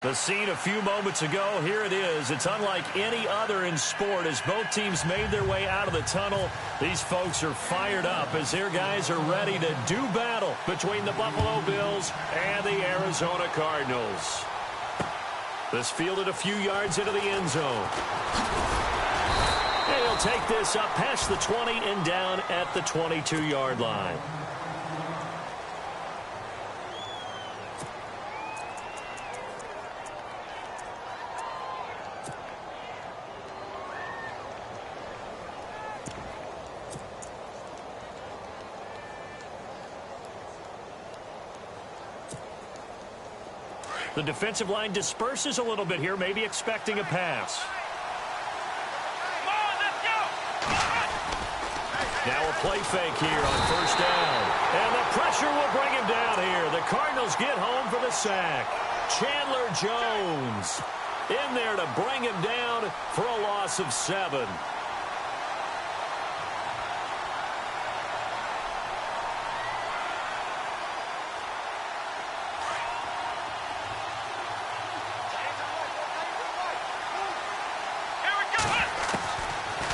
The scene a few moments ago, here it is. It's unlike any other in sport as both teams made their way out of the tunnel. These folks are fired up as their guys are ready to do battle between the Buffalo Bills and the Arizona Cardinals. This fielded a few yards into the end zone. And he'll take this up past the 20 and down at the 22-yard line. The defensive line disperses a little bit here, maybe expecting a pass. Now a play fake here on first down. And the pressure will bring him down here. The Cardinals get home for the sack. Chandler Jones in there to bring him down for a loss of 7.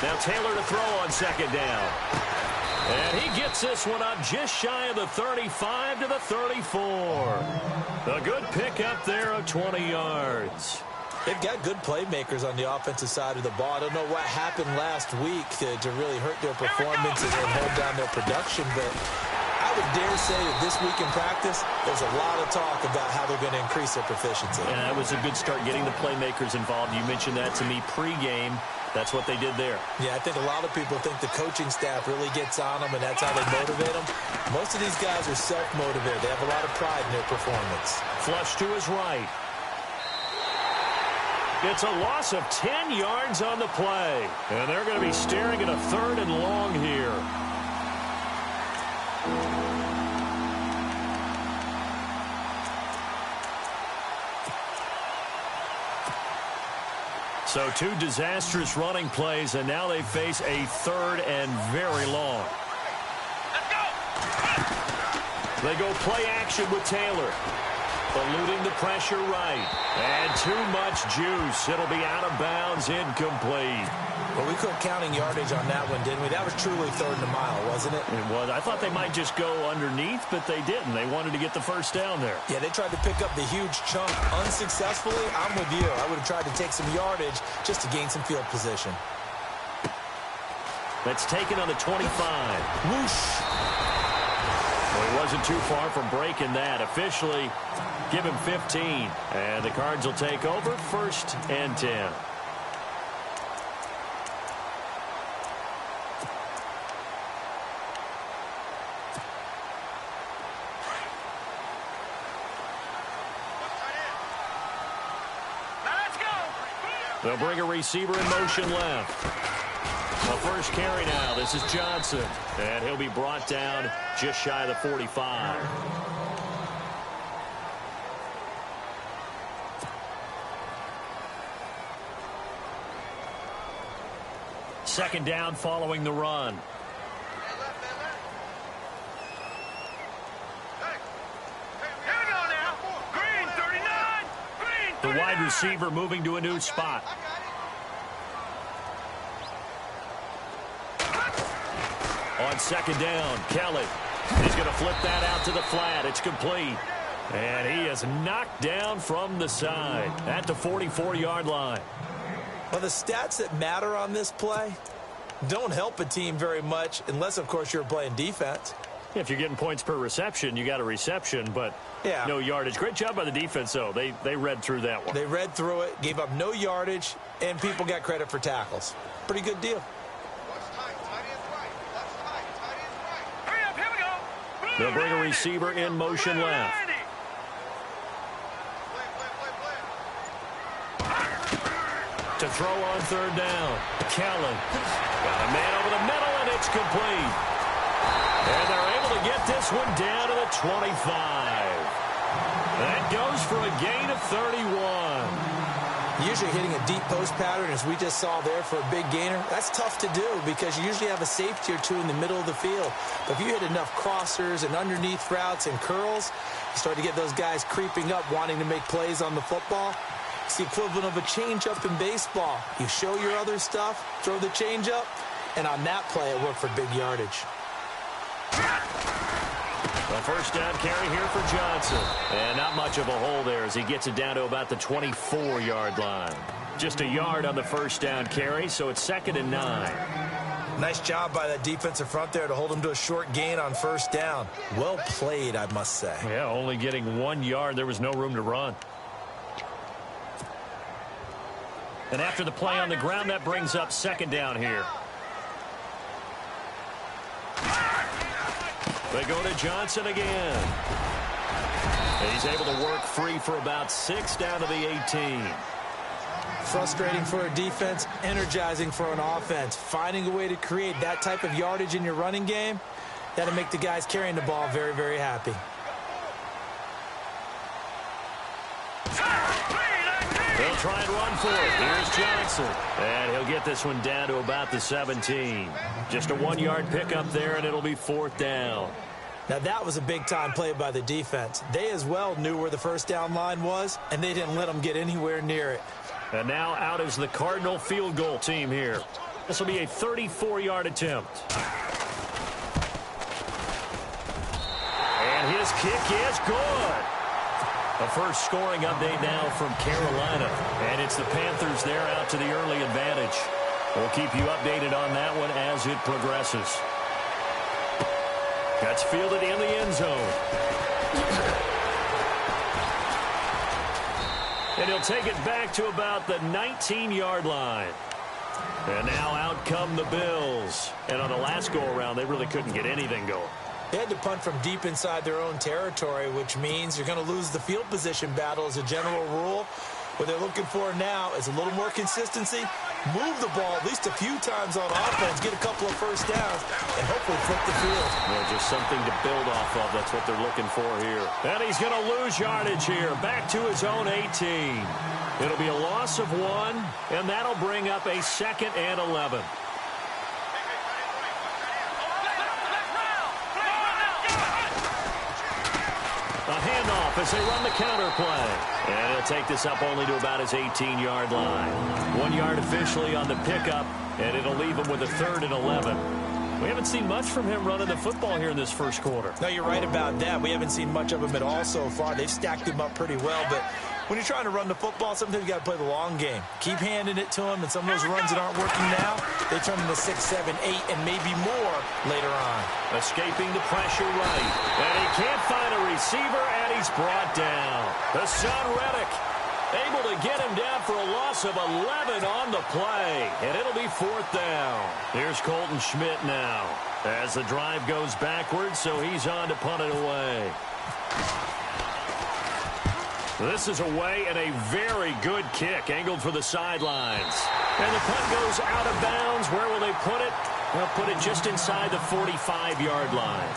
Now Taylor to throw on second down. And he gets this one up just shy of the 35 to the 34. A good pickup there of 20 yards. They've got good playmakers on the offensive side of the ball. I don't know what happened last week to really hurt their performance and hold down their production, but I would dare say that this week in practice, there's a lot of talk about how they're going to increase their proficiency. And that was a good start getting the playmakers involved. You mentioned that to me pregame. That's what they did there. Yeah, I think a lot of people think the coaching staff really gets on them, and that's how they motivate them. Most of these guys are self-motivated. They have a lot of pride in their performance. Flush to his right. It's a loss of 10 yards on the play. And they're going to be staring at a 3rd and long here. So 2 disastrous running plays, and now they face a 3rd and very long. Let's go! They go play action with Taylor. Eluding the pressure right. And too much juice. It'll be out of bounds, incomplete. Well, we quit counting yardage on that one, didn't we? That was truly 3rd and a mile, wasn't it? It was. I thought they might just go underneath, but they didn't. They wanted to get the first down there. Yeah, they tried to pick up the huge chunk unsuccessfully. I'm with you. I would have tried to take some yardage just to gain some field position. That's taken on the 25. Whoosh. Well, he wasn't too far from breaking that. Officially, give him 15. And the Cards will take over 1st and 10. They'll bring a receiver in motion left. The first carry now. This is Johnson. And he'll be brought down just shy of the 45. Second down following the run. The wide receiver moving to a new spot. On second down, Kelly. He's going to flip that out to the flat. It's complete. And he is knocked down from the side at the 44-yard line. Well, the stats that matter on this play don't help a team very much unless, of course, you're playing defense. If you're getting points per reception, you got a reception, but no yardage. Great job by the defense, though. They read through that one. They read through it, gave up no yardage, and people got credit for tackles. Pretty good deal. They'll bring a receiver in motion left. To throw on third down. Kellen. Got a man over the middle, and it's complete. And they're able to get this one down to the 25. That goes for a gain of 31. Usually hitting a deep post pattern, as we just saw there for a big gainer, that's tough to do because you usually have a safety or two in the middle of the field. But if you hit enough crossers and underneath routes and curls, you start to get those guys creeping up, wanting to make plays on the football. It's the equivalent of a changeup in baseball. You show your other stuff, throw the changeup, and on that play, it worked for big yardage. A first down carry here for Johnson. And not much of a hole there as he gets it down to about the 24-yard line. Just a yard on the first down carry, so it's 2nd and 9. Nice job by that defensive front there to hold him to a short gain on first down. Well played, I must say. Yeah, only getting 1 yard. There was no room to run. And after the play on the ground, that brings up 2nd down here. They go to Johnson again. He's able to work free for about 6 down to the 18. Frustrating for a defense, energizing for an offense. Finding a way to create that type of yardage in your running game, that'll make the guys carrying the ball very, very happy. They'll try and run for it. Here's Johnson. And he'll get this one down to about the 17. Just a 1-yard pickup there, and it'll be 4th down. Now, that was a big-time play by the defense. They as well knew where the first down line was, and they didn't let them get anywhere near it. And now out is the Cardinal field goal team here. This will be a 34-yard attempt. And his kick is good. A first scoring update now from Carolina. And it's the Panthers there out to the early advantage. We'll keep you updated on that one as it progresses. That's fielded in the end zone. And he'll take it back to about the 19-yard line. And now out come the Bills. And on the last go-around, they really couldn't get anything going. They had to punt from deep inside their own territory, which means you're going to lose the field position battle as a general rule. What they're looking for now is a little more consistency, move the ball at least a few times on offense, get a couple of first downs, and hopefully flip the field. Yeah, just something to build off of. That's what they're looking for here. And he's going to lose yardage here, back to his own 18. It'll be a loss of 1, and that'll bring up a 2nd and 11. A handoff as they run the counter play. And he'll take this up only to about his 18-yard line. 1 yard officially on the pickup, and it'll leave him with a 3rd and 11. We haven't seen much from him running the football here in this first quarter. No, you're right about that. We haven't seen much of him at all so far. They've stacked him up pretty well, but when you're trying to run the football, sometimes you got to play the long game. Keep handing it to him, and some of those runs that aren't working now, they turn into 6, 7, 8, and maybe more later on. Escaping the pressure right. And he can't find a receiver, and he's brought down. Hassan Reddick able to get him down for a loss of 11 on the play. And it'll be 4th down. Here's Colton Schmidt now as the drive goes backwards, so he's on to punt it away. This is away and a very good kick angled for the sidelines. And the punt goes out of bounds. Where will they put it? They'll put it just inside the 45-yard line.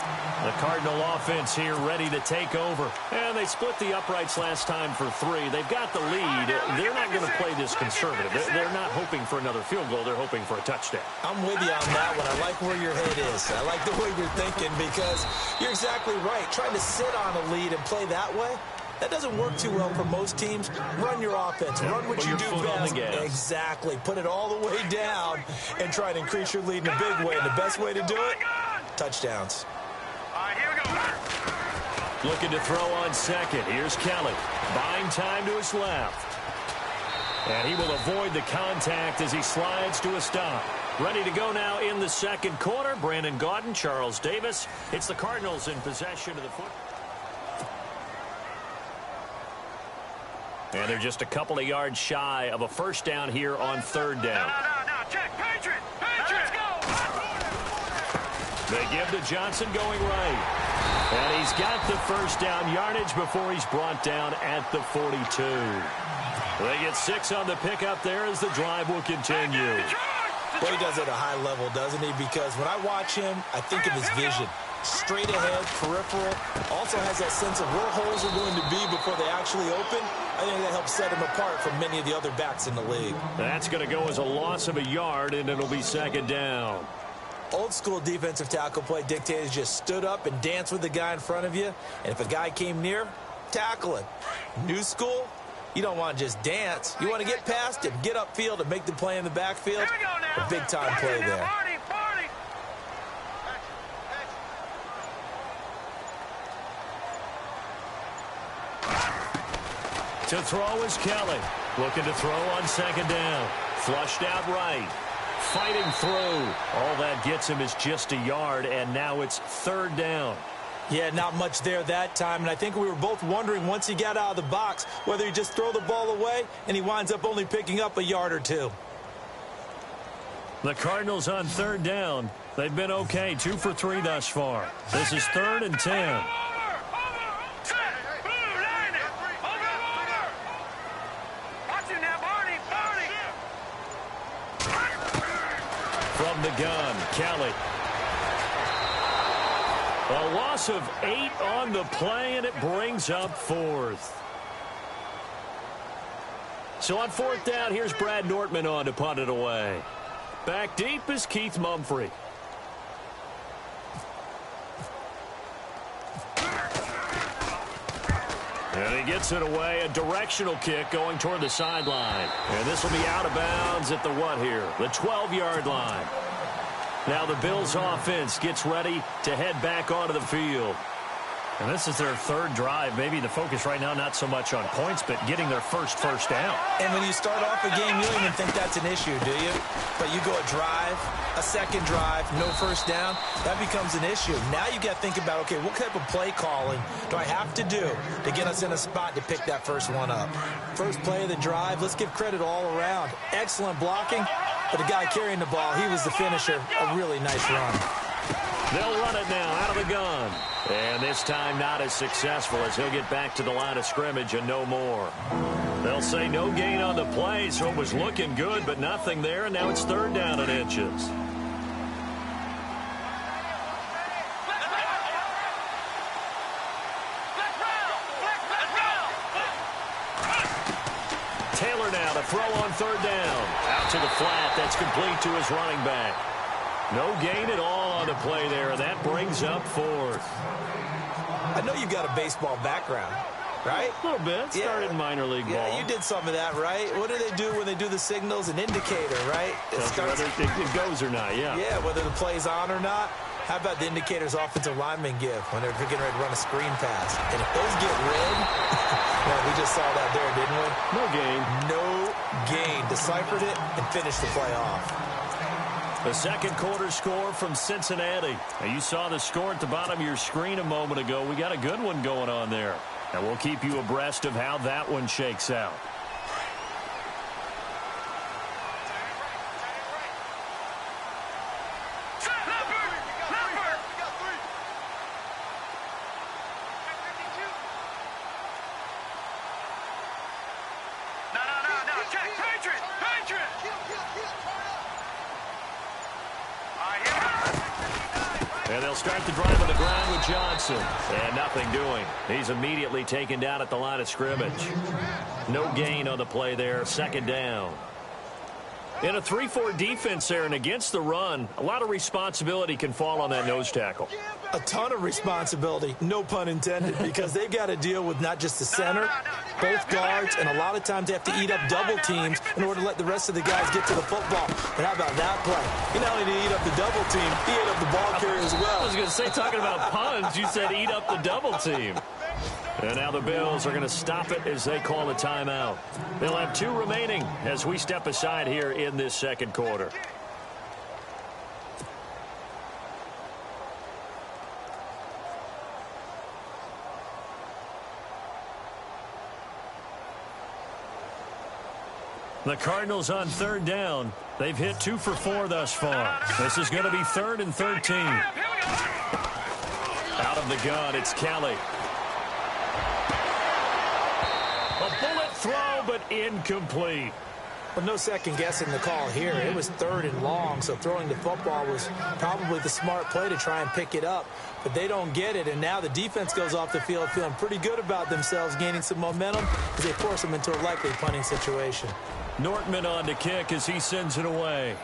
The Cardinal offense here ready to take over. And they split the uprights last time for 3. They've got the lead. They're not going to play this conservative. They're not hoping for another field goal. They're hoping for a touchdown. I'm with you on that one. I like where your head is. I like the way you're thinking because you're exactly right. Trying to sit on a lead and play that way, that doesn't work too well for most teams. Run your offense. Run what you do best. Exactly. Put it all the way down and try to increase your lead in a big way. And the best way to do it, touchdowns. All right, here we go. Looking to throw on second. Here's Kelly. Buying time to his left. And he will avoid the contact as he slides to a stop. Ready to go now in the second quarter. Brandon Gaudin, Charles Davis. It's the Cardinals in possession of the football. And they're just a couple of yards shy of a first down here on 3rd down. No, check. Patriot. Let's go. They give to Johnson going right. And he's got the first down yardage before he's brought down at the 42. They get 6 on the pickup there as the drive will continue. Well, he does it at a high level, doesn't he? Because when I watch him, I think of his vision. Straight ahead, peripheral. Also has that sense of where holes are going to be before they actually open. I think that helps set him apart from many of the other backs in the league. That's going to go as a loss of a yard, and it'll be second down. Old school defensive tackle play dictators just stood up and danced with the guy in front of you. And if a guy came near, tackle him. New school, you don't want to just dance. You want to get past him, get upfield, and make the play in the backfield. A big-time play there. To throw is Kelly. Looking to throw on second down. Flushed out right. Fighting through. All that gets him is just a yard, and now it's third down. Yeah, not much there that time, and I think we were both wondering once he got out of the box whether he'd just throw the ball away, and he winds up only picking up a yard or two. The Cardinals on third down. They've been okay, 2 for 3 thus far. This is 3rd and 10. From the gun, Kelly. A loss of 8 on the play, and it brings up 4th. So on 4th down, here's Brad Nortman on to punt it away. Back deep is Keith Mumphrey. And he gets it away, a directional kick going toward the sideline. And this will be out of bounds at the what here? The 12-yard line. Now the Bills offense gets ready to head back onto the field. And this is their 3rd drive. Maybe the focus right now not so much on points, but getting their first down. And when you start off a game, you don't even think that's an issue, do you? But you go a drive, a second drive, no first down, that becomes an issue. Now you got to think about, okay, what type of play calling do I have to do to get us in a spot to pick that first one up? First play of the drive, let's give credit all around. Excellent blocking, but the guy carrying the ball, he was the finisher. A really nice run. They'll run it now out of the gun. And this time not as successful as he'll get back to the line of scrimmage and no more. They'll say no gain on the play, so it was looking good, but nothing there, and now it's 3rd down and inches. Taylor now to throw on 3rd down. Out to the flat. That's complete to his running back. No gain at all on the play there, and that brings up 4th. I know you've got a baseball background, right? A little bit. Started in minor league ball. Yeah, you did some of that, right? What do they do when they do the signals? An indicator, right? Whether it goes or not, yeah. Yeah, whether the play's on or not. How about the indicators offensive linemen give when they're getting ready to run a screen pass? And if those get red, well, we just saw that there, didn't we? No gain. No gain. Deciphered it and finished the play off. The second quarter score from Cincinnati. Now, you saw the score at the bottom of your screen a moment ago. We got a good one going on there. And we'll keep you abreast of how that one shakes out. And they'll start the drive on the ground with Johnson. And nothing doing. He's immediately taken down at the line of scrimmage. No gain on the play there. 2nd down. In a 3-4 defense there and against the run, a lot of responsibility can fall on that nose tackle. A ton of responsibility, no pun intended, because they've got to deal with not just the center, both guards, and a lot of times they have to eat up double teams in order to let the rest of the guys get to the football. And how about that play? He not only did he eat up the double team, he ate up the ball carrier as well. I was going to say, talking about puns, you said eat up the double team. And now the Bills are going to stop it as they call a timeout. They'll have 2 remaining as we step aside here in this second quarter. The Cardinals on 3rd down. They've hit 2 for 4 thus far. This is going to be 3rd and 13. Out of the gun, it's Kelly. A bullet throw, but incomplete. Well, no second guessing the call here. It was 3rd and long, so throwing the football was probably the smart play to try and pick it up. But they don't get it, and now the defense goes off the field feeling pretty good about themselves, gaining some momentum as they force them into a likely punting situation. Nortman on to kick as he sends it away.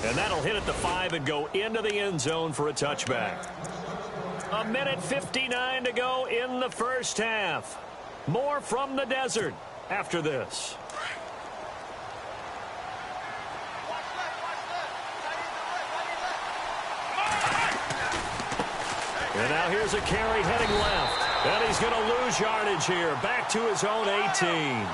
And that'll hit at the 5 and go into the end zone for a touchback. 1:59 to go in the first half. More from the desert after this. And now here's a carry heading left. And he's going to lose yardage here. Back to his own 18.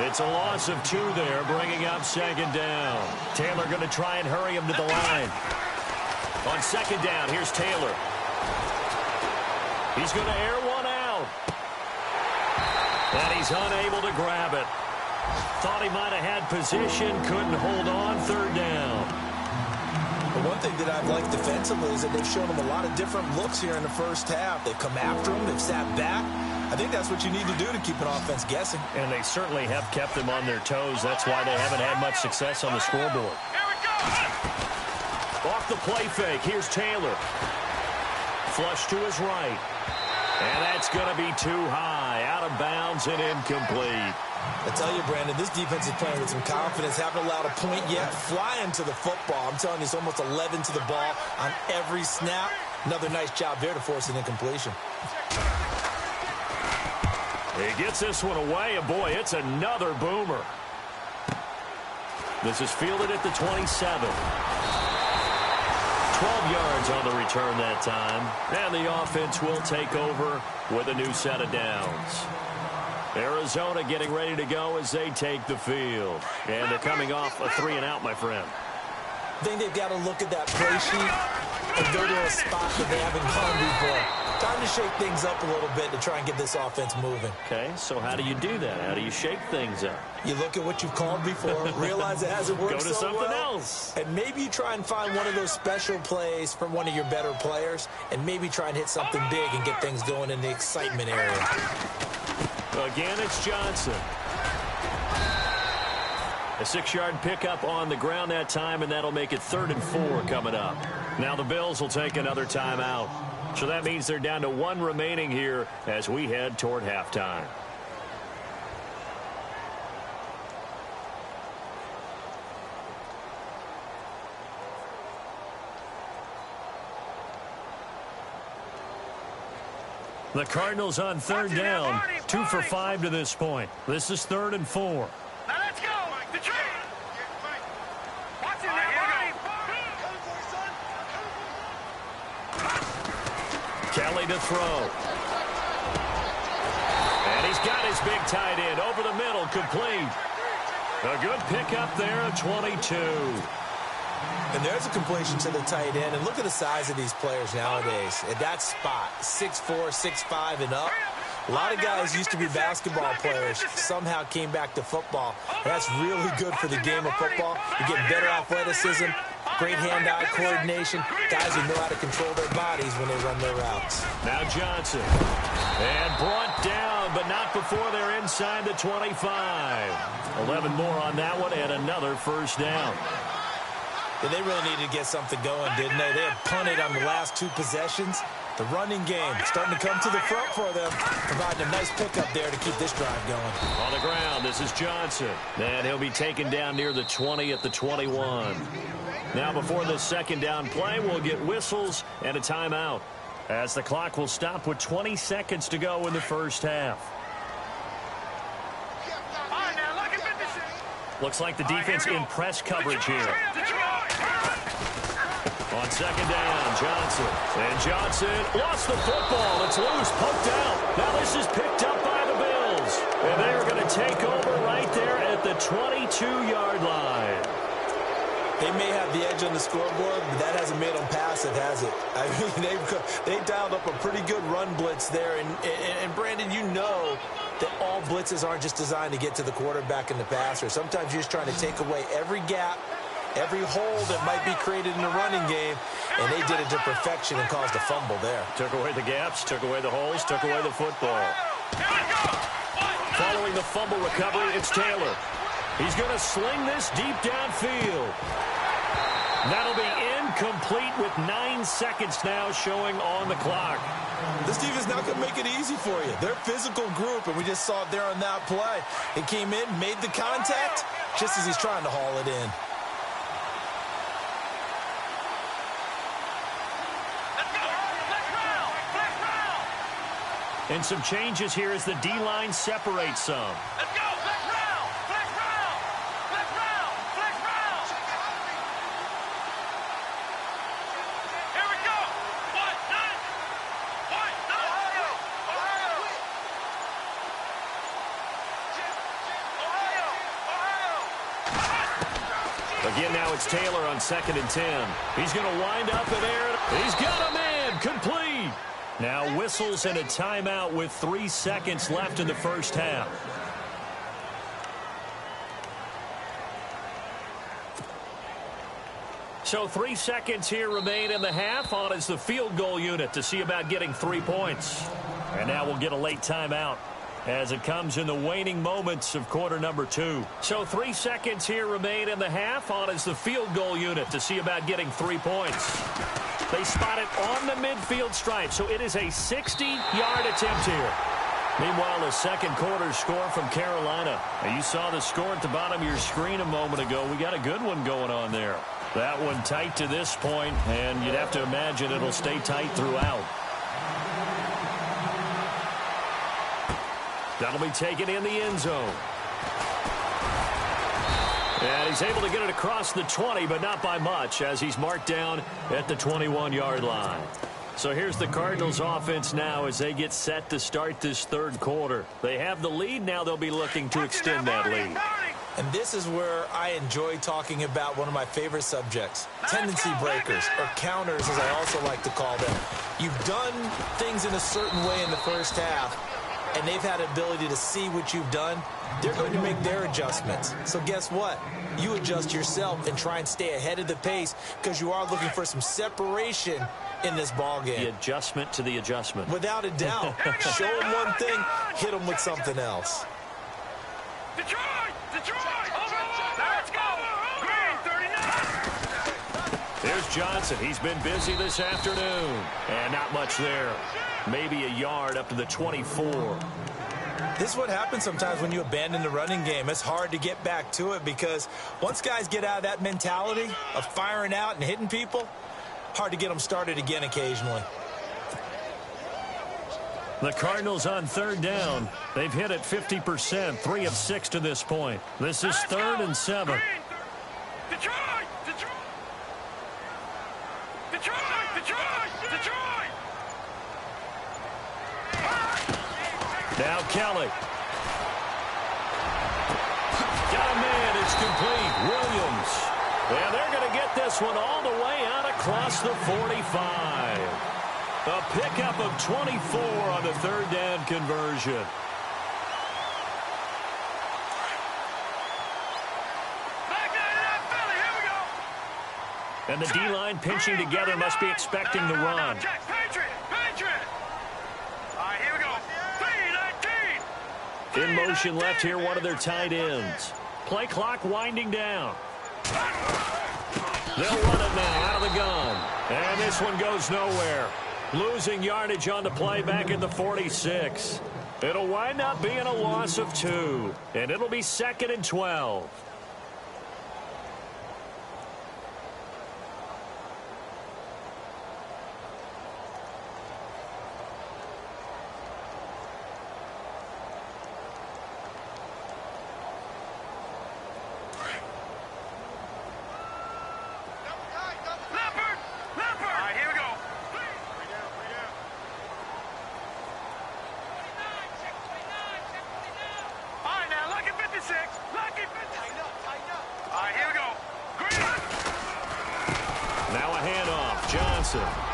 It's a loss of 2 there, bringing up 2nd down. Taylor going to try and hurry him to the line. On 2nd down, here's Taylor. He's going to air one out. And he's unable to grab it. Thought he might have had position, couldn't hold on. 3rd down. But one thing that I've liked defensively is that they've shown him a lot of different looks here in the first half. They've come after him. They've sat back. I think that's what you need to do to keep an offense guessing. And they certainly have kept them on their toes. That's why they haven't had much success on the scoreboard. Off the play fake, here's Taylor. Flush to his right. And that's going to be too high. Out of bounds and incomplete. I tell you, Brandon, this defense is playing with some confidence. Haven't allowed a point yet. Flying to the football. I'm telling you, it's almost 11 to the ball on every snap. Another nice job there to force an incompletion. He gets this one away, and boy, it's another boomer. This is fielded at the 27. 12 yards on the return that time. And the offense will take over with a new set of downs. Arizona getting ready to go as they take the field. And they're coming off a 3-and-out, my friend. I think they've got to look at that play sheet and go to a spot that they haven't gone before. Time to shake things up a little bit to try and get this offense moving. Okay, so how do you do that? How do you shake things up? You look at what you've called before, realize it hasn't worked so well. Go to something else. And maybe you try and find one of those special plays from one of your better players, and maybe try and hit something big and get things going in the excitement area. Again, it's Johnson. A 6-yard pickup on the ground that time, and that'll make it 3rd and 4 coming up. Now the Bills will take another timeout. So that means they're down to 1 remaining here as we head toward halftime. The Cardinals on 3rd down, 2 for 5 to this point. This is 3rd and 4. Now let's go. The tree. Watch it now, Marty. Kelly to throw. And he's got his big tight end over the middle, complete. A good pickup there at 22. And there's a completion to the tight end. And look at the size of these players nowadays. At that spot, 6'4", 6'5", and up. A lot of guys used to be basketball players, somehow came back to football. And that's really good for the game of football. You get better athleticism, great hand-eye coordination, guys who know how to control their bodies when they run their routes. Now Johnson. And brought down, but not before they're inside the 25. 11 more on that one, and another first down. Yeah, they really needed to get something going, didn't they? They had punted on the last 2 possessions. The running game starting to come to the front for them, providing a nice pickup there to keep this drive going. On the ground, this is Johnson. And he'll be taken down near the 20 at the 21. Now before the 2nd down play, we'll get whistles and a timeout, as the clock will stop with 20 seconds to go in the first half. Looks like the defense in press coverage here. On 2nd down, Johnson. And Johnson lost the football. It's loose, poked out. Now this is picked up by the Bills. And they're going to take over right there at the 22-yard line. They may have the edge on the scoreboard, but that hasn't made them passive, has it? I mean, they dialed up a pretty good run blitz there. And Brandon, you know that all blitzes aren't just designed to get to the quarterback and the passer. Sometimes you're just trying to take away every gap, every hole that might be created in the running game, and they did it to perfection and caused a fumble there. Took away the gaps, took away the holes, took away the football. Following the fumble recovery. It's Taylor. He's going to sling this deep downfield. That'll be incomplete with 9 seconds now showing on the clock. This defense not going to make it easy for you. They're a physical group, and we just saw it there on that play. It came in, made the contact, just as he's trying to haul it in. And some changes here as the D-line separates some. Let's go. Flex round. Flex round. Flex round. Flex round. Here we go. 1-9. Ohio. Again, now it's Taylor on 2nd and 10. He's going to wind up in there. He's got a man. Complete. Now whistles and a timeout with 3 seconds left in the first half. So 3 seconds here remain in the half. On is the field goal unit to see about getting 3 points. And now we'll get a late timeout as it comes in the waning moments of quarter number 2. So 3 seconds here remain in the half. On is the field goal unit to see about getting 3 points. They spot it on the midfield stripe, so it is a 60-yard attempt here. Meanwhile, the second quarter score from Carolina. Now, you saw the score at the bottom of your screen a moment ago. We got a good one going on there. That one tight to this point, and you'd have to imagine it'll stay tight throughout. That'll be taken in the end zone. And he's able to get it across the 20, but not by much, as he's marked down at the 21-yard line. So here's the Cardinals offense now as they get set to start this third quarter. They have the lead. Now they'll be looking to extend that lead. And this is where I enjoy talking about one of my favorite subjects, tendency breakers, or counters as I also like to call them. You've done things in a certain way in the first half, and they've had the ability to see what you've done. They're going to make their adjustments. So guess what? You adjust yourself and try and stay ahead of the pace because you are looking for some separation in this ball game. The adjustment to the adjustment. Without a doubt. Show them one thing, hit them with something else. Detroit! Detroit! Let's go! Green 39! There's Johnson. He's been busy this afternoon. And not much there. Maybe a yard up to the 24. This is what happens sometimes when you abandon the running game. It's hard to get back to it because once guys get out of that mentality of firing out and hitting people, hard to get them started again occasionally. The Cardinals on third down. They've hit it 50%, 3 of 6 to this point. This is 3rd and 7. Detroit! Detroit! Detroit! Detroit! Detroit! Now Kelly. Got a man. It's complete. Williams. And they're going to get this one all the way out across the 45. A pickup of 24 on the third down conversion. And the D-line pinching together must be expecting the run. Patriot! Patriot! All right, here we go. 3-19! In motion left here, one of their tight ends. Play clock winding down. They'll run it now out of the gun. And this one goes nowhere. Losing yardage on the play back at the 46. It'll wind up being a loss of 2. And it'll be 2nd and 12.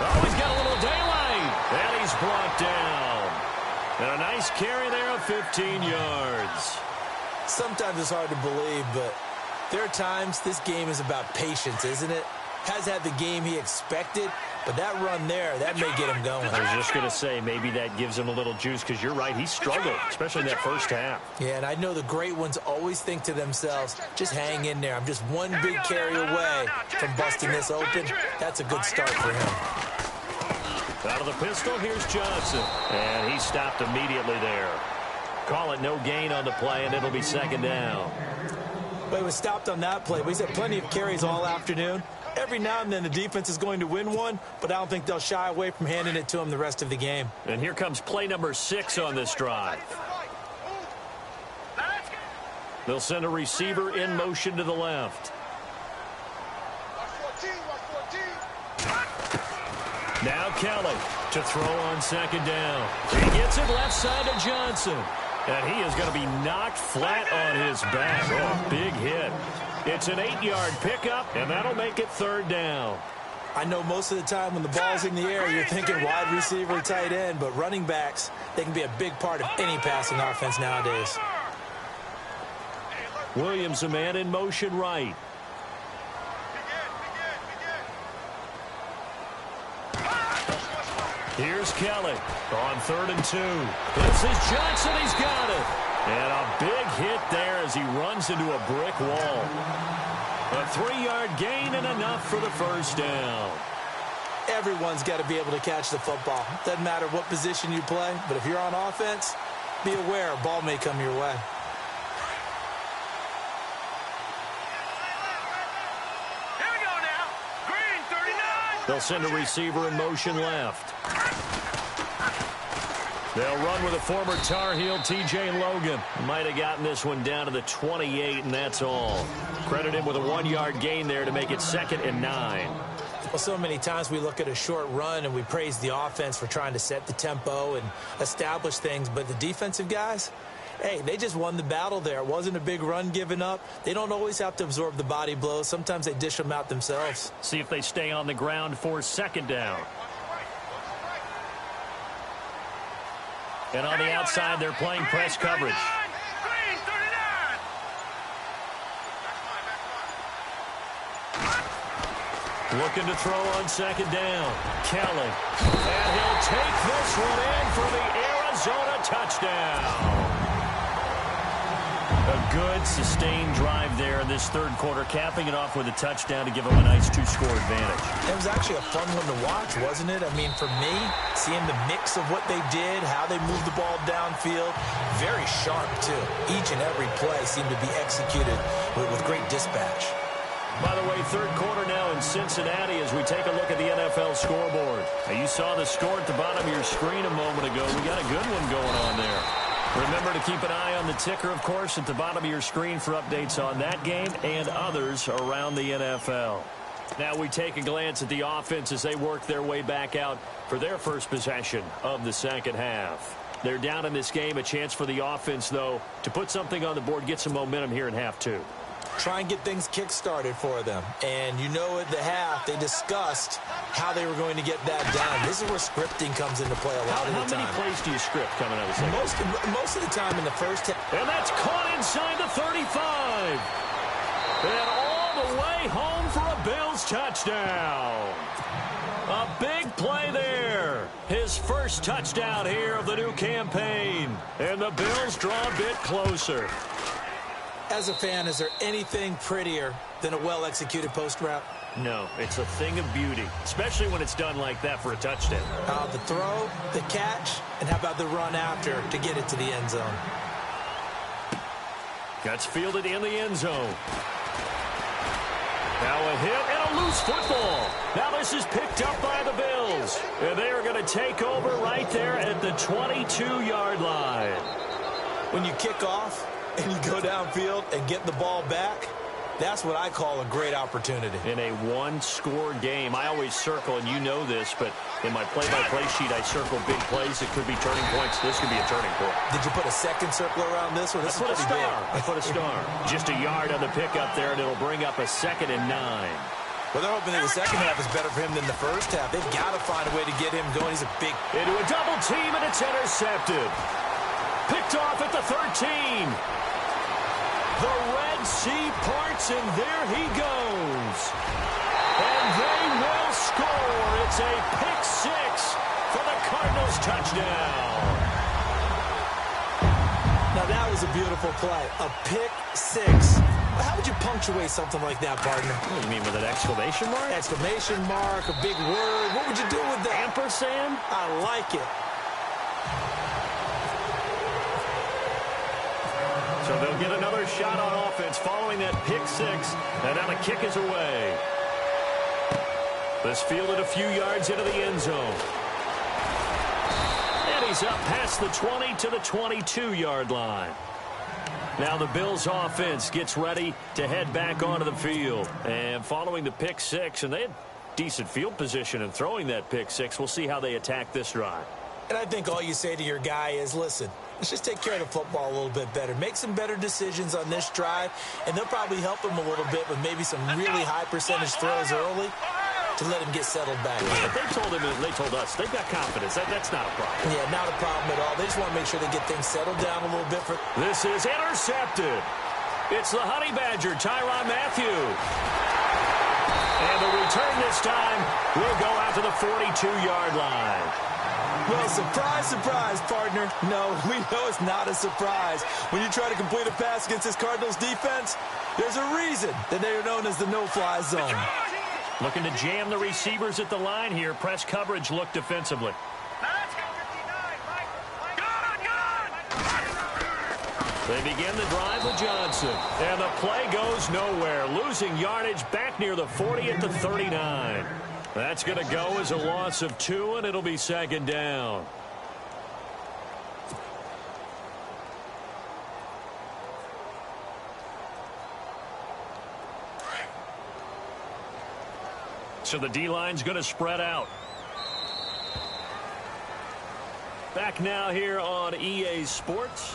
Oh, he's got a little daylight. And he's brought down. And a nice carry there of 15 yards. Sometimes it's hard to believe, but there are times this game is about patience, isn't it? Has had the game he expected, But that run there, that may get him going. I was just going to say, maybe that gives him a little juice, because you're right, he struggled, especially in that first half. Yeah, and I know the great ones always think to themselves, just hang in there. I'm just one big carry away from busting this open. That's a good start for him. Out of the pistol, here's Johnson. And he stopped immediately there. Call it no gain on the play, and it'll be second down. Well, he was stopped on that play. He's had plenty of carries all afternoon. Every now and then the defense is going to win one, but I don't think they'll shy away from handing it to him the rest of the game. And here comes play number 6 on this drive. They'll send a receiver in motion to the left. Now Kelly to throw on second down. He gets it left side to Johnson. And he is going to be knocked flat on his back. Oh, big hit. It's an 8-yard pickup, and that'll make it third down. I know most of the time when the ball's in the air, you're thinking wide receiver, tight end, but running backs, they can be a big part of any passing offense nowadays. Williams, a man in motion right. Here's Kelly on 3rd and 2. This is Johnson. He's got it. And a big hit there as he runs into a brick wall. A 3-yard gain and enough for the first down. Everyone's got to be able to catch the football. Doesn't matter what position you play, but if you're on offense, be aware a ball may come your way. Here we go now. Green, 39. They'll send a receiver in motion left. They'll run with a former Tar Heel, T.J. Logan. Might have gotten this one down to the 28, and that's all. Credit him with a 1-yard gain there to make it 2nd and 9. Well, so many times we look at a short run and we praise the offense for trying to set the tempo and establish things, but the defensive guys, hey, they just won the battle there. It wasn't a big run given up. They don't always have to absorb the body blows. Sometimes they dish them out themselves. See if they stay on the ground for second down. And on the outside, they're playing press coverage. Green, 39. Looking to throw on second down. Kelly. And he'll take this one in for the Arizona touchdown. A good, sustained drive there in this third quarter, capping it off with a touchdown to give them a nice 2-score advantage. It was actually a fun one to watch, wasn't it? I mean, for me, seeing the mix of what they did, how they moved the ball downfield, very sharp, too. Each and every play seemed to be executed with great dispatch. By the way, third quarter now in Cincinnati as we take a look at the NFL scoreboard. Now, you saw the score at the bottom of your screen a moment ago. We got a good one going on there. Remember to keep an eye on the ticker, of course, at the bottom of your screen for updates on that game and others around the NFL. Now we take a glance at the offense as they work their way back out for their first possession of the second half. They're down in this game. A chance for the offense, though, to put something on the board, get some momentum here in half 2. Try and get things kick-started for them. And you know at the half, they discussed how they were going to get that done. This is where scripting comes into play a lot of the time. How many plays do you script coming out of the second? Most of the time in the first half. And that's caught inside the 35. And all the way home for a Bills touchdown. A big play there. His first touchdown here of the new campaign. And the Bills draw a bit closer. As a fan, is there anything prettier than a well-executed post route? No, it's a thing of beauty, especially when it's done like that for a touchdown. The throw, the catch, and how about the run after to get it to the end zone? Gets fielded in the end zone. Now a hit and a loose football. Now this is picked up by the Bills. And they are going to take over right there at the 22-yard line. When you kick off and you go downfield and get the ball back, that's what I call a great opportunity. In a one-score game, I always circle, and you know this, but in my play-by-play sheet, I circle big plays that could be turning points. This could be a turning point. Did you put a second circle around this one? I put a star. I put a star. Just a yard on the pickup there, and it'll bring up a 2nd and 9. Well, they're hoping that the second half is better for him than the first half. They've got to find a way to get him going. He's a big... Into a double team, and it's intercepted. Picked off at the 13. The Red Sea parts, and there he goes. And they will score. It's a pick six for the Cardinals touchdown. Now, that was a beautiful play. A pick six. How would you punctuate something like that, partner? What do you mean, with an exclamation mark? Exclamation mark, a big word. What would you do with that? Ampersand? I like it. So they'll get another shot on offense following that pick six. And now the kick is away. This fielded a few yards into the end zone. And he's up past the 20 to the 22-yard line. Now the Bills offense gets ready to head back onto the field. And following the pick six, and they had decent field position in throwing that pick six, we'll see how they attack this drive. And I think all you say to your guy is, listen, let's just take care of the football a little bit better. Make some better decisions on this drive, and they'll probably help him a little bit with maybe some really high percentage throws early to let him get settled back. But they told him, and they told us, they've got confidence. That's not a problem. Yeah, not a problem at all. They just want to make sure they get things settled down a little bit. This is intercepted. It's the Honey Badger, Tyrann Mathieu. And the return this time will go out to the 42-yard line. Well, surprise, surprise, partner. No, we know it's not a surprise. When you try to complete a pass against this Cardinals defense, there's a reason that they are known as the no-fly zone. Looking to jam the receivers at the line here. Press coverage look defensively. They begin the drive with Johnson. And the play goes nowhere. Losing yardage back near the 40 at the 39. That's going to go as a loss of 2, and it'll be second down. So the D-line's going to spread out. Back now here on EA Sports.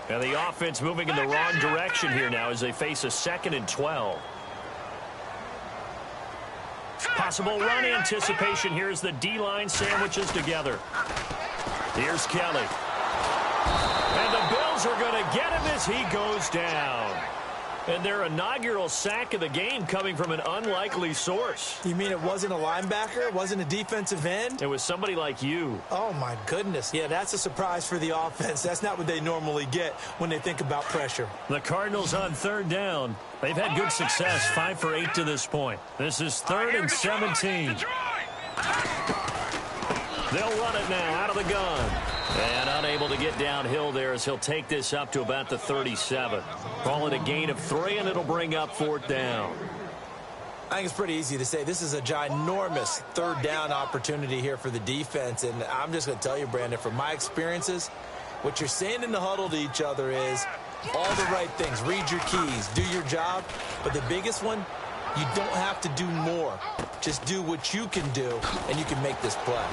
And the offense moving in the wrong direction here now as they face a 2nd and 12. Possible run anticipation here as the D-line sandwiches together. Here's Kelly. And the Bills are going to get him as he goes down. And their inaugural sack of the game coming from an unlikely source. You mean it wasn't a linebacker? It wasn't a defensive end? It was somebody like you. Oh, my goodness. Yeah, that's a surprise for the offense. That's not what they normally get when they think about pressure. The Cardinals on 3rd down. They've had good success, 5 for 8 to this point. This is 3rd and 17. They'll run it now out of the gun. And unable to get downhill there as he'll take this up to about the 37. Call it a gain of 3, and it'll bring up 4th down. I think it's pretty easy to say this is a ginormous 3rd down opportunity here for the defense. And I'm just going to tell you, Brandon, from my experiences, what you're saying in the huddle to each other is all the right things. Read your keys. Do your job. But the biggest one, you don't have to do more. Just do what you can do, and you can make this play.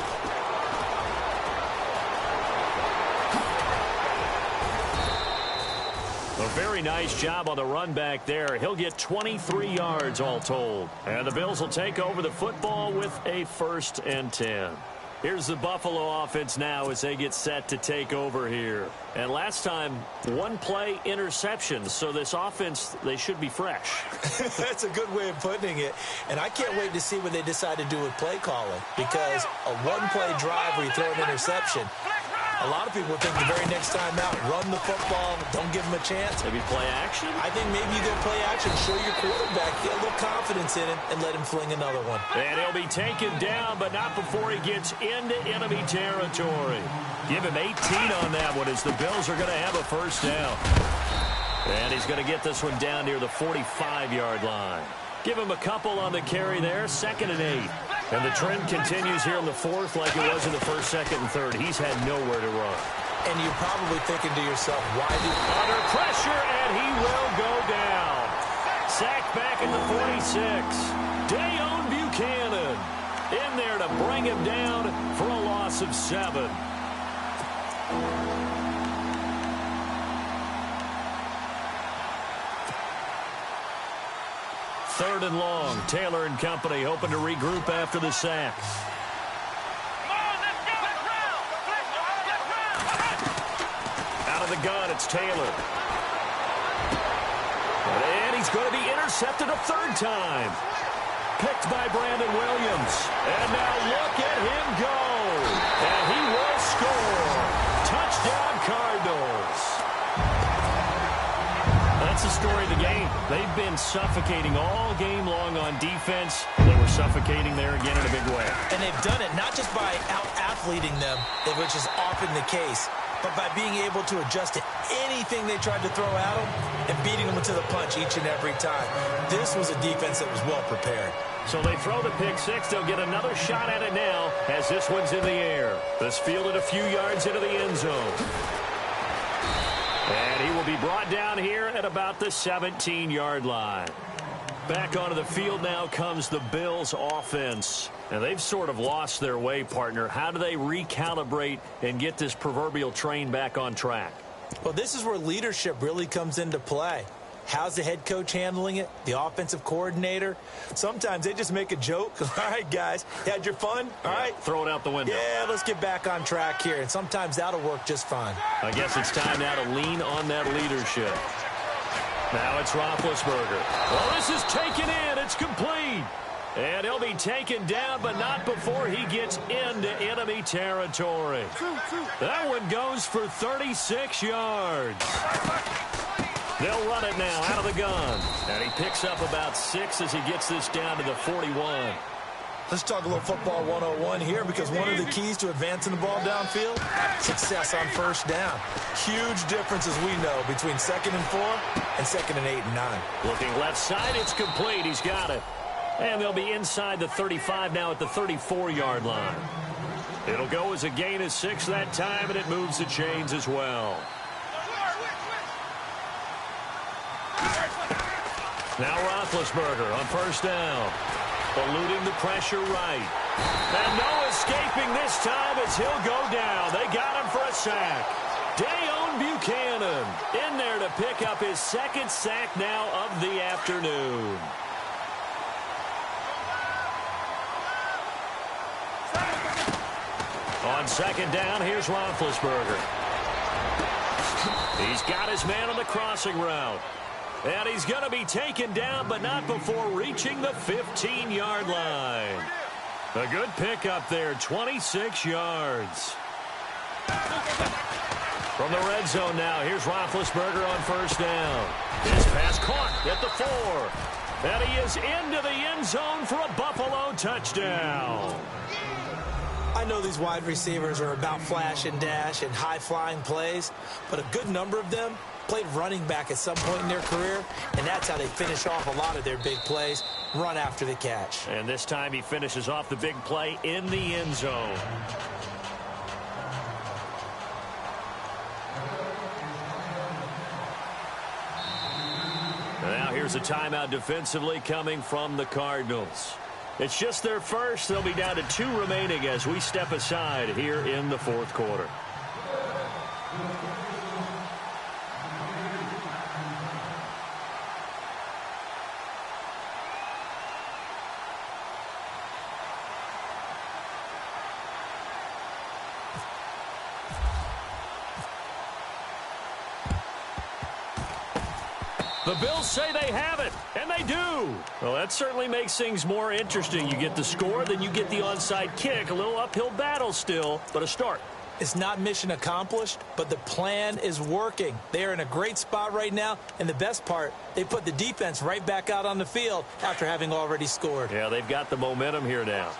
A very nice job on the run back there. He'll get 23 yards all told. And the Bills will take over the football with a 1st and 10. Here's the Buffalo offense now as they get set to take over here. And last time, 1-play interceptions. So this offense, they should be fresh. That's a good way of putting it. And I can't wait to see what they decide to do with play calling. Because a 1-play drive where you throw an interception, a lot of people think the very next time out, run the football, don't give them a chance. Maybe play action? I think maybe you go play action, show your quarterback, get a little confidence in him, and let him fling another one. And he'll be taken down, but not before he gets into enemy territory. Give him 18 on that one as the Bills are going to have a 1st down. And he's going to get this one down near the 45-yard line. Give him a couple on the carry there, 2nd and 8. And the trend continues here in the 4th like it was in the 1st, 2nd, and 3rd. He's had nowhere to run. And you're probably thinking to yourself, why do... Under pressure, and he will go down. Sacked back in the 46. Dayon Buchanan in there to bring him down for a loss of 7. Third and long. Taylor and company hoping to regroup after the sack. Out of the gun, it's Taylor. And he's going to be intercepted a third time. Picked by Brandon Williams. And now look at him go. And he will score. Touchdown, Cardinals. That's the story of the game. They've been suffocating all game long on defense. They were suffocating there again in a big way. And they've done it not just by out-athleting them, which is often the case, but by being able to adjust to anything they tried to throw at them and beating them to the punch each and every time. This was a defense that was well prepared. So they throw the pick six. They'll get another shot at it now as this one's in the air. This fielded a few yards into the end zone. And he will be brought down here at about the 17-yard line. Back onto the field now comes the Bills offense. And they've sort of lost their way, partner. How do they recalibrate and get this proverbial train back on track? Well, this is where leadership really comes into play. How's the head coach handling it? The offensive coordinator? Sometimes they just make a joke. All right, guys, you had your fun? All right. Throw it out the window. Yeah, let's get back on track here. And sometimes that'll work just fine. I guess it's time now to lean on that leadership. Now it's Roethlisberger. Well, this is taken in. It's complete. And he'll be taken down, but not before he gets into enemy territory. That one goes for 36 yards. They'll run it now out of the gun. And he picks up about 6 as he gets this down to the 41. Let's talk a little football 101 here, because one of the keys to advancing the ball downfield, success on first down. Huge difference, as we know, between 2nd and 4 and 2nd and 8 and 9. Looking left side, it's complete. He's got it. And they'll be inside the 35 now at the 34-yard line. It'll go as a gain of 6 that time, and it moves the chains as well. Now Roethlisberger on first down. Eluding the pressure right. And no escaping this time as he'll go down. They got him for a sack. Dayon Buchanan in there to pick up his 2nd sack now of the afternoon. On 2nd down, here's Roethlisberger. He's got his man on the crossing route. And he's going to be taken down, but not before reaching the 15-yard line. A good pickup there, 26 yards. From the red zone now, here's Roethlisberger on first down. His pass caught at the 4. And he is into the end zone for a Buffalo touchdown. I know these wide receivers are about flash and dash and high-flying plays, but a good number of them played running back at some point in their career, and that's how they finish off a lot of their big plays, run after the catch. And this time he finishes off the big play in the end zone. And now here's a timeout defensively coming from the Cardinals. It's just their first. They'll be down to 2 remaining as we step aside here in the 4th quarter. The Bills say they have it, and they do. Well, that certainly makes things more interesting. You get the score, then you get the onside kick. A little uphill battle still, but a start. It's not mission accomplished, but the plan is working. They are in a great spot right now, and the best part, they put the defense right back out on the field after having already scored. Yeah, they've got the momentum here now.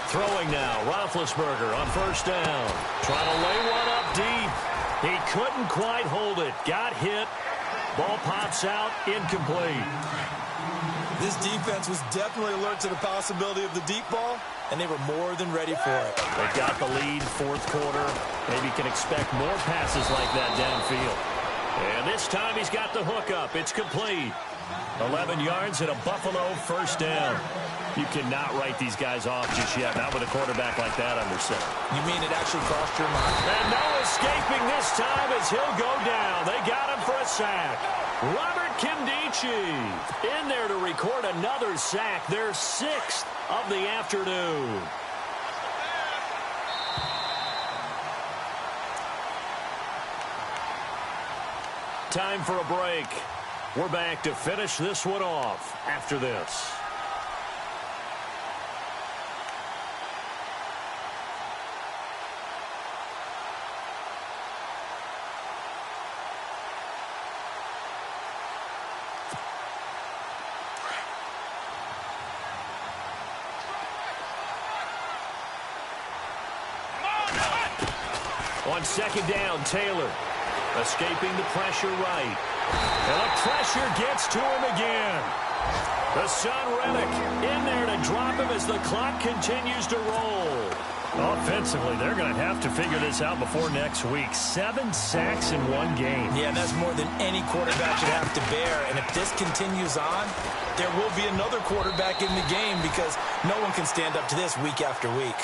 Throwing now, Roethlisberger on first down. Trying to lay one up deep. He couldn't quite hold it. Got hit. Ball pops out, incomplete. This defense was definitely alert to the possibility of the deep ball, and they were more than ready for it. They've got the lead, 4th quarter. Maybe can expect more passes like that downfield. And this time he's got the hook up. It's complete. 11 yards and a Buffalo first down. You cannot write these guys off just yet, not with a quarterback like that under center. You mean it actually crossed your mind? And no escaping this time as he'll go down. They got him for a sack. Robert Kimdichie in there to record another sack, their 6th of the afternoon. time for a break. We're back to finish this one off after this. On second down, Taylor escaping the pressure right. And the pressure gets to him again. The son Reddick in there to drop him as the clock continues to roll. Offensively, they're going to have to figure this out before next week. 7 sacks in one game. Yeah, and that's more than any quarterback should have to bear. And if this continues on, there will be another quarterback in the game because no one can stand up to this week after week.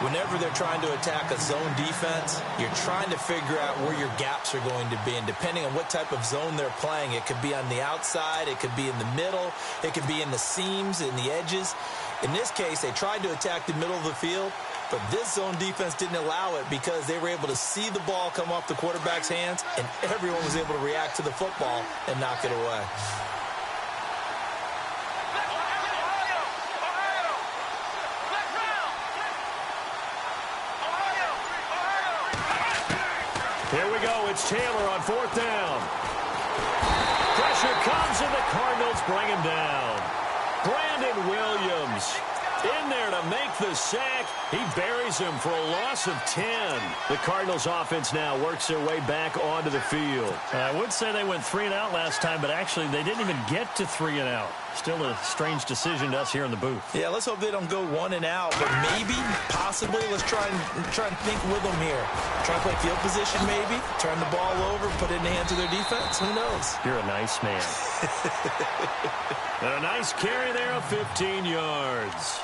Whenever they're trying to attack a zone defense, you're trying to figure out where your gaps are going to be. And depending on what type of zone they're playing, it could be on the outside, it could be in the middle, it could be in the seams, in the edges. In this case, they tried to attack the middle of the field, but this zone defense didn't allow it because they were able to see the ball come off the quarterback's hands, and everyone was able to react to the football and knock it away. Here we go. It's Taylor on fourth down. Pressure comes, and the Cardinals bring him down. Brandon Williams in there to make the sack. He buries him for a loss of 10. The Cardinals offense now works their way back onto the field. I would say they went 3 and out last time, but actually they didn't even get to 3 and out. Still a strange decision to us here in the booth. Yeah, let's hope they don't go 1 and out, but maybe, possibly, let's try and think with them here. Try to play field position maybe, turn the ball over, put it in the hands of their defense. Who knows? You're a nice man. A nice carry there of 15 yards.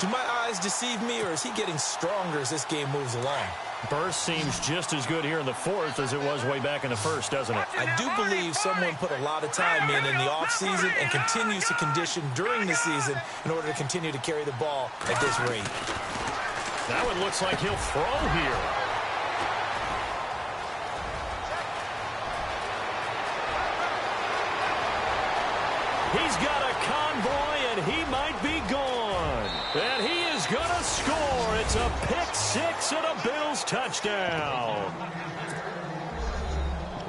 Do my eyes deceive me, or is he getting stronger as this game moves along? Burst seems just as good here in the fourth as it was way back in the first, doesn't it? I do believe someone put a lot of time in the offseason and continues to condition during the season in order to continue to carry the ball at this rate. That one looks like he'll throw here. He's got a convoy, and he might be gone. And he is going to score. It's a pick-6 and a Bills touchdown.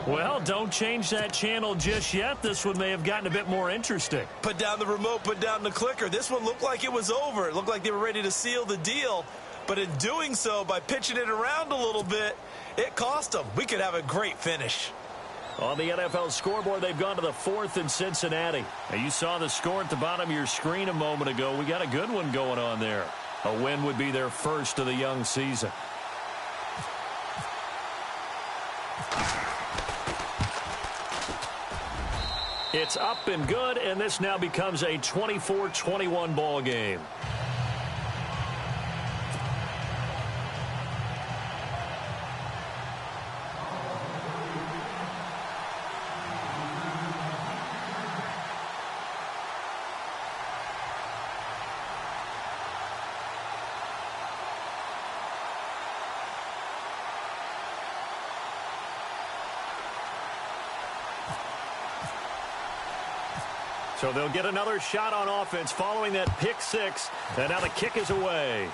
Well, don't change that channel just yet. This one may have gotten a bit more interesting. Put down the remote, put down the clicker. This one looked like it was over. It looked like they were ready to seal the deal. But in doing so, by pitching it around a little bit, it cost them. We could have a great finish. On the NFL scoreboard, they've gone to the 4th in Cincinnati. Now, you saw the score at the bottom of your screen a moment ago. We got a good one going on there. A win would be their first of the young season. It's up and good, and this now becomes a 24-21 ball game. So they'll get another shot on offense following that pick-6. And now the kick is away.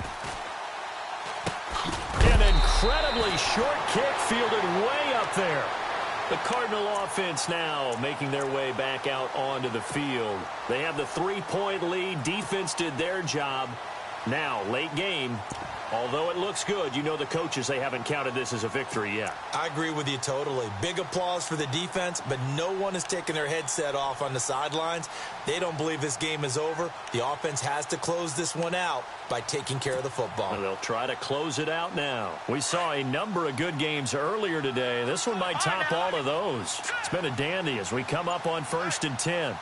An incredibly short kick fielded way up there. The Cardinal offense now making their way back out onto the field. They have the 3-point lead. Defense did their job. Now, late game. Although it looks good, you know the coaches, they haven't counted this as a victory yet. I agree with you totally. Big applause for the defense, but no one is taking their headset off on the sidelines. They don't believe this game is over. The offense has to close this one out by taking care of the football. And they'll try to close it out now. We saw a number of good games earlier today. This one might top all of those. It's been a dandy as we come up on 1st and 10.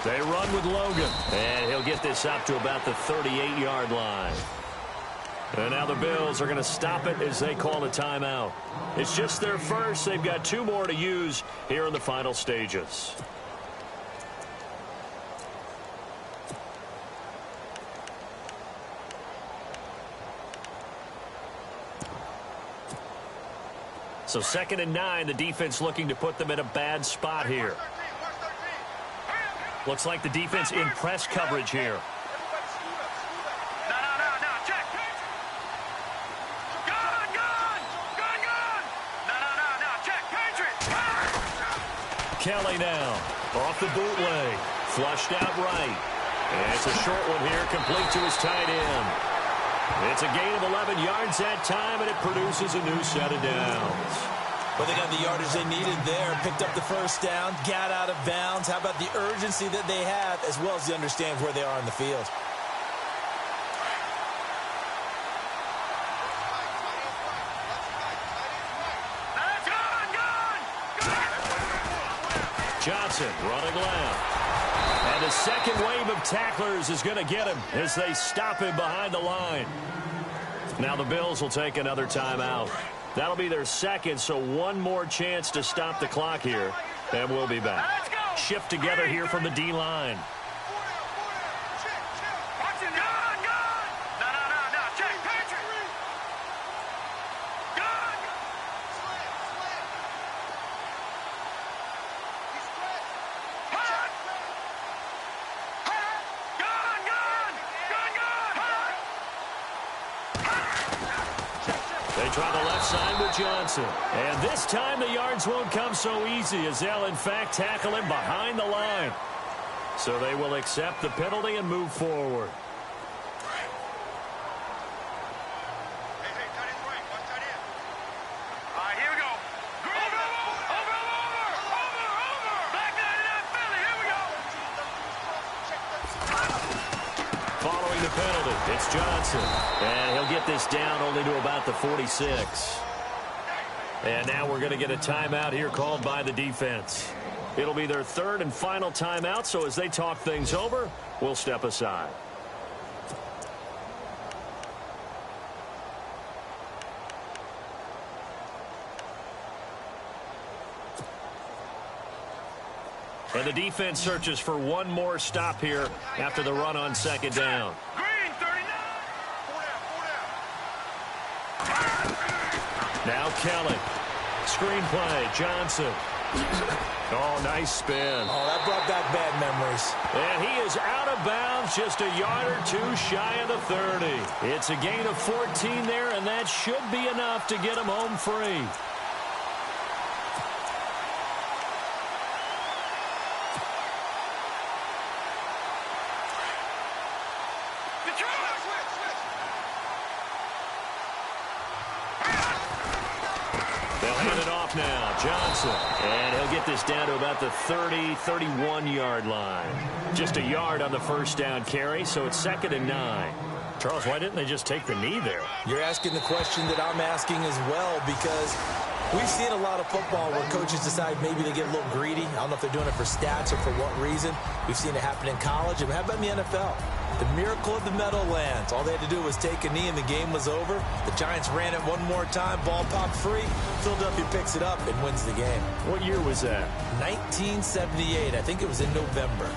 They run with Logan, and he'll get this up to about the 38-yard line. And now the Bills are going to stop it as they call a timeout. It's just their first. They've got 2 more to use here in the final stages. So 2nd and 9, the defense looking to put them in a bad spot here. Looks like the defense in press coverage here. No, check. Gun. No, check. Patriots. Kelly now, off the bootleg, flushed out right. And it's a short one here, complete to his tight end. It's a gain of 11 yards that time, and it produces a new set of downs. Well, they got the yardage they needed there, picked up the first down, got out of bounds. How about the urgency that they have, as well as the understand where they are in the field? Johnson running left. And the second wave of tacklers is going to get him as they stop him behind the line. Now the Bills will take another timeout. That'll be their second, so one more chance to stop the clock here. And we'll be back. Shift together here from the D-line. They try the left side with Johnson. And this time the yards won't come so easy as they'll, in fact, tackle him behind the line. So they will accept the penalty and move forward. Hey, tight end's right. Watch tight end. All right, here we go. Over. Back to that Philly. Here we go. Following the penalty, it's Johnson. And he'll get this down only to about the 46. And now we're going to get a timeout here called by the defense. It'll be their third and final timeout, so as they talk things over, we'll step aside. And the defense searches for one more stop here after the run on second down. Green, 39. Now Kelly. Screen play, Johnson. Oh, nice spin. Oh, that brought back bad memories. And he is out of bounds, just a yard or two shy of the 30. It's a gain of 14 there, and that should be enough to get him home free. They'll hand it off now. Johnson. And he'll get this down to about the 30, 31-yard line. Just a yard on the first down carry, so it's 2nd and 9. Charles, why didn't they just take the knee there? You're asking the question that I'm asking as well, because we've seen a lot of football where coaches decide maybe they get a little greedy. I don't know if they're doing it for stats or for what reason. We've seen it happen in college. And how about in the NFL? The miracle of the Meadowlands. All they had to do was take a knee and the game was over. The Giants ran it one more time. Ball popped free. Philadelphia picks it up and wins the game. What year was that? 1978. I think it was in November.